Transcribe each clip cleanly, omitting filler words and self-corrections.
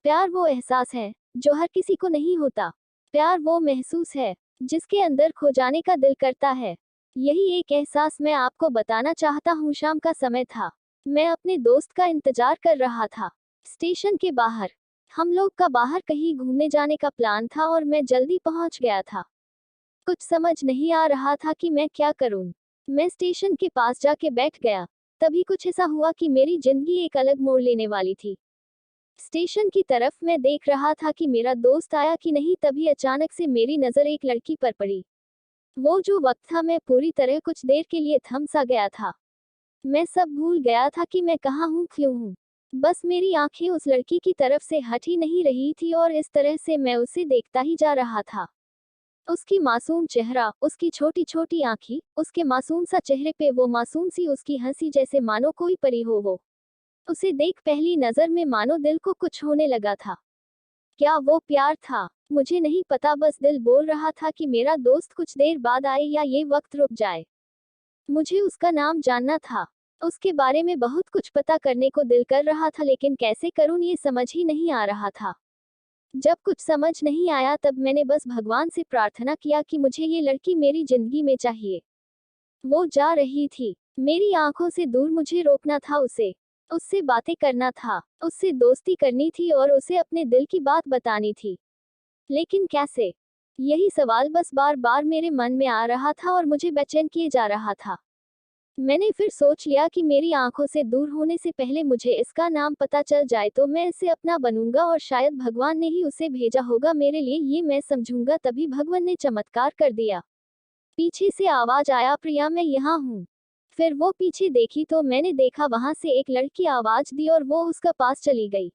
प्यार वो एहसास है जो हर किसी को नहीं होता। प्यार वो महसूस है जिसके अंदर खो जाने का दिल करता है। यही एक एहसास मैं आपको बताना चाहता हूँ। शाम का समय था। मैं अपने दोस्त का इंतजार कर रहा था स्टेशन के बाहर। हम लोग का बाहर कहीं घूमने जाने का प्लान था और मैं जल्दी पहुंच गया था। कुछ समझ नहीं आ रहा था कि मैं क्या करूं। मैं स्टेशन के पास जाके बैठ गया। तभी कुछ ऐसा हुआ कि मेरी जिंदगी एक अलग मोड़ लेने वाली थी। स्टेशन की तरफ मैं देख रहा था कि मेरा दोस्त आया कि नहीं, तभी अचानक से मेरी नजर एक लड़की पर पड़ी। वो जो वक्त था, मैं पूरी तरह कुछ देर के लिए थम सा गया था। मैं सब भूल गया था कि मैं कहाँ हूँ, क्यों हूँ। बस मेरी आंखें उस लड़की की तरफ से हट ही नहीं रही थी और इस तरह से मैं उसे देखता ही जा रहा था। उसकी मासूम चेहरा, उसकी छोटी छोटी आंखें, उसके मासूम सा चेहरे पे वो मासूम सी उसकी हंसी, जैसे मानो कोई परी हो वो। उसे देख पहली नजर में मानो दिल को कुछ होने लगा था। क्या वो प्यार था? मुझे नहीं पता, बस दिल बोल रहा था कि मेरा दोस्त कुछ देर बाद आए या ये वक्त रुक जाए। मुझे उसका नाम जानना था। उसके बारे में बहुत कुछ पता करने को दिल कर रहा था, लेकिन कैसे करूं ये समझ ही नहीं आ रहा था। जब कुछ समझ नहीं आया तब मैंने बस भगवान से प्रार्थना किया कि मुझे ये लड़की मेरी जिंदगी में चाहिए। वो जा रही थी, मेरी आंखों से दूर, मुझे रोकना था उसे। उससे बातें करना था, उससे दोस्ती करनी थी और उसे अपने दिल की बात बतानी थी। लेकिन कैसे? यही सवाल बस बार बार मेरे मन में आ रहा था और मुझे बेचैन किए जा रहा था। मैंने फिर सोच लिया कि मेरी आंखों से दूर होने से पहले मुझे इसका नाम पता चल जाए तो मैं इसे अपना बनूंगा और शायद भगवान ने ही उसे भेजा होगा मेरे लिए, ये मैं समझूंगा। तभी भगवान ने चमत्कार कर दिया। पीछे से आवाज आया, प्रिया मैं यहाँ हूँ। फिर वो पीछे देखी तो मैंने देखा वहां से एक लड़की आवाज दी और वो उसका पास चली गई।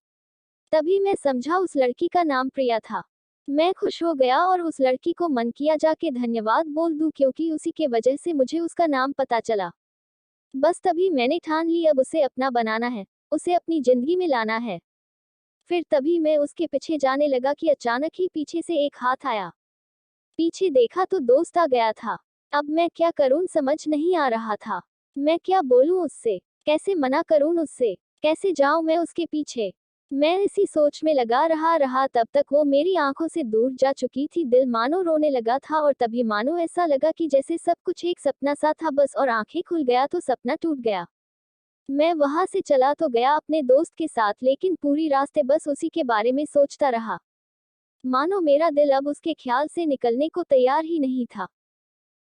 तभी मैं समझा उस लड़की का नाम प्रिया था। मैं खुश हो गया और उस लड़की को मन किया जाके धन्यवाद बोल दूं, क्योंकि उसी के वजह से मुझे उसका नाम पता चला। बस तभी मैंने ठान ली, अब उसे अपना बनाना है, उसे अपनी जिंदगी में लाना है। फिर तभी मैं उसके पीछे जाने लगा कि अचानक ही पीछे से एक हाथ आया। पीछे देखा तो दोस्त आ गया था। अब मैं क्या करूं समझ नहीं आ रहा था। मैं क्या बोलूं उससे, कैसे मना करूं उससे, कैसे जाऊं मैं उसके पीछे। मैं इसी सोच में लगा रहा तब तक वो मेरी आंखों से दूर जा चुकी थी। दिल मानो रोने लगा था और तभी मानो ऐसा लगा कि जैसे सब कुछ एक सपना सा था, बस और आंखें खुल गया तो सपना टूट गया। मैं वहां से चला तो गया अपने दोस्त के साथ, लेकिन पूरी रास्ते बस उसी के बारे में सोचता रहा। मानो मेरा दिल अब उसके ख्याल से निकलने को तैयार ही नहीं था।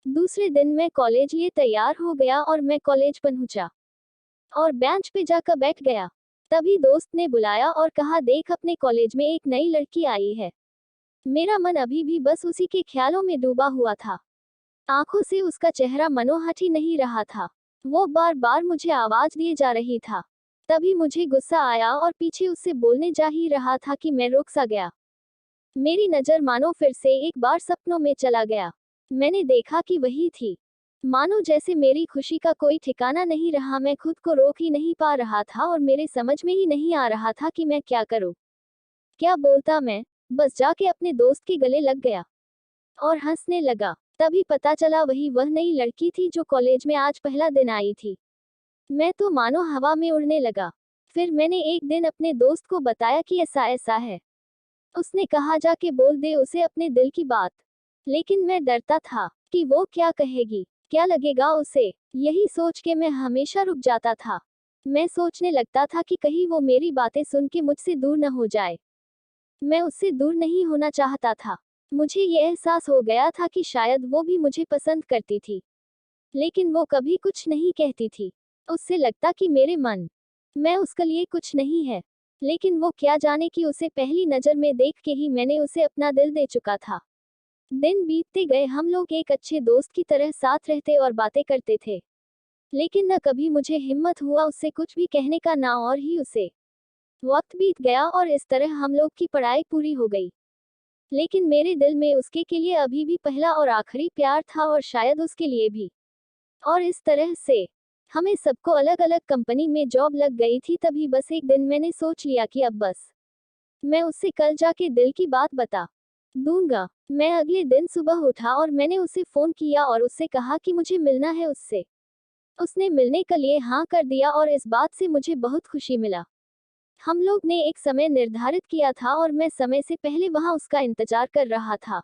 दूसरे दिन मैं कॉलेज लिए तैयार हो गया और मैं कॉलेज पहुंचा और बेंच पे जाकर बैठ गया। तभी दोस्त ने बुलाया और कहा, देख अपने कॉलेज में एक नई लड़की आई है। मेरा मन अभी भी बस उसी के ख्यालों में डूबा हुआ था। आंखों से उसका चेहरा मनोहट ही नहीं रहा था। वो बार बार मुझे आवाज दिए जा रही था। तभी मुझे गुस्सा आया और पीछे उससे बोलने जा ही रहा था कि मैं रुक सा गया। मेरी नजर मानो फिर से एक बार सपनों में चला गया। मैंने देखा कि वही थी। मानो जैसे मेरी खुशी का कोई ठिकाना नहीं रहा, मैं खुद को रोक ही नहीं पा रहा था और मेरे समझ में ही नहीं आ रहा था कि मैं क्या करूं, क्या बोलता मैं। बस जाके अपने दोस्त के गले लग गया और हंसने लगा। तभी पता चला वही वह नई लड़की थी जो कॉलेज में आज पहला दिन आई थी। मैं तो मानो हवा में उड़ने लगा। फिर मैंने एक दिन अपने दोस्त को बताया कि ऐसा ऐसा है। उसने कहा, जाके बोल दे उसे अपने दिल की बात। लेकिन मैं डरता था कि वो क्या कहेगी, क्या लगेगा उसे। यही सोच के मैं हमेशा रुक जाता था। मैं सोचने लगता था कि कहीं वो मेरी बातें सुन के मुझसे दूर न हो जाए। मैं उससे दूर नहीं होना चाहता था। मुझे ये एहसास हो गया था कि शायद वो भी मुझे पसंद करती थी, लेकिन वो कभी कुछ नहीं कहती थी। उससे लगता कि मेरे मन मैं उसके लिए कुछ नहीं है। लेकिन वो क्या जाने कि उसे पहली नजर में देख के ही मैंने उसे अपना दिल दे चुका था। दिन बीतते गए, हम लोग एक अच्छे दोस्त की तरह साथ रहते और बातें करते थे। लेकिन न कभी मुझे हिम्मत हुआ उससे कुछ भी कहने का, ना और ही उसे। वक्त बीत गया और इस तरह हम लोग की पढ़ाई पूरी हो गई। लेकिन मेरे दिल में उसके के लिए अभी भी पहला और आखिरी प्यार था और शायद उसके लिए भी। और इस तरह से हमें सबको अलग अलग कंपनी में जॉब लग गई थी। तभी बस एक दिन मैंने सोच लिया कि अब बस मैं उससे कल जाके दिल की बात बता दूंगा। मैं अगले दिन सुबह उठा और मैंने उसे फोन किया और उससे कहा कि मुझे मिलना है उससे। उसने मिलने के लिए हाँ कर दिया और इस बात से मुझे बहुत खुशी मिला। हम लोग ने एक समय निर्धारित किया था और मैं समय से पहले वहां उसका इंतजार कर रहा था।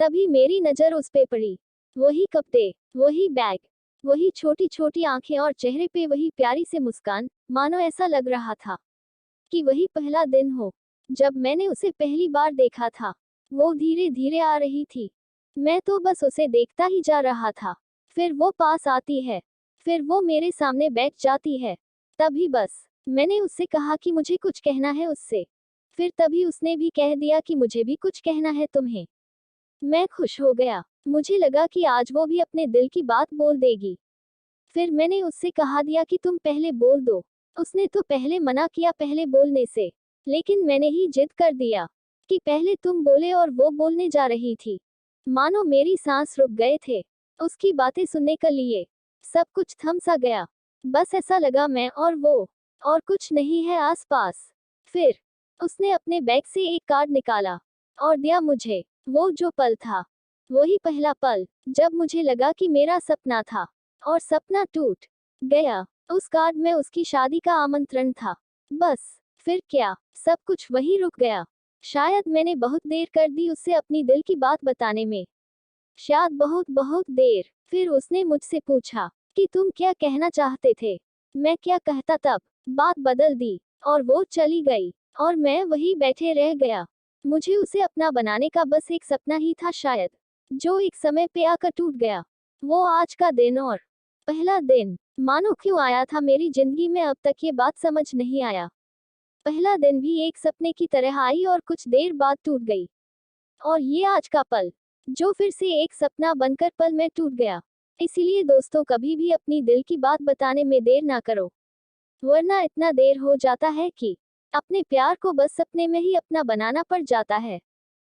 तभी मेरी नजर उस पे पड़ी। वही कपड़े, वही बैग, वही छोटी छोटी आंखें और चेहरे पे वही प्यारी सी मुस्कान, मानो ऐसा लग रहा था कि वही पहला दिन हो जब मैंने उसे पहली बार देखा था। वो धीरे धीरे आ रही थी। मैं तो बस उसे देखता ही जा रहा था। फिर वो पास आती है, फिर वो मेरे सामने बैठ जाती है। तभी बस मैंने उससे कहा कि मुझे कुछ कहना है उससे। फिर तभी उसने भी कह दिया कि मुझे भी कुछ कहना है तुम्हें। मैं खुश हो गया। मुझे लगा कि आज वो भी अपने दिल की बात बोल देगी। फिर मैंने उससे कहा दिया कि तुम पहले बोल दो। उसने तो पहले मना किया पहले बोलने से, लेकिन मैंने ही जिद कर दिया कि पहले तुम बोले और वो बोलने जा रही थी। मानो मेरी सांस रुक गए थे उसकी बातें सुनने के लिए। सब कुछ थम सा गया। बस ऐसा लगा मैं और वो, और कुछ नहीं है आसपास। फिर उसने अपने बैग से एक कार्ड निकाला और दिया मुझे। वो जो पल था, वही पहला पल जब मुझे लगा कि मेरा सपना था और सपना टूट गया। उस कार्ड में उसकी शादी का आमंत्रण था। बस फिर क्या, सब कुछ वहीं रुक गया। शायद मैंने बहुत देर कर दी उससे अपनी दिल की बात बताने में, शायद बहुत बहुत देर। फिर उसने मुझसे पूछा कि तुम क्या कहना चाहते थे। मैं क्या कहता तब। बात बदल दी और वो चली गई और मैं वहीं बैठे रह गया। मुझे उसे अपना बनाने का बस एक सपना ही था शायद, जो एक समय पे आकर टूट गया। वो आज का दिन और पहला दिन मानो क्यों आया था मेरी जिंदगी में, अब तक ये बात समझ नहीं आया। पहला दिन भी एक सपने की तरह आई और कुछ देर बाद टूट गई। और ये आज का पल, जो फिर से एक सपना बनकर पल में टूट गया। इसीलिए दोस्तों, कभी भी अपनी दिल की बात बताने में देर ना करो, वरना इतना देर हो जाता है कि अपने प्यार को बस सपने में ही अपना बनाना पड़ जाता है।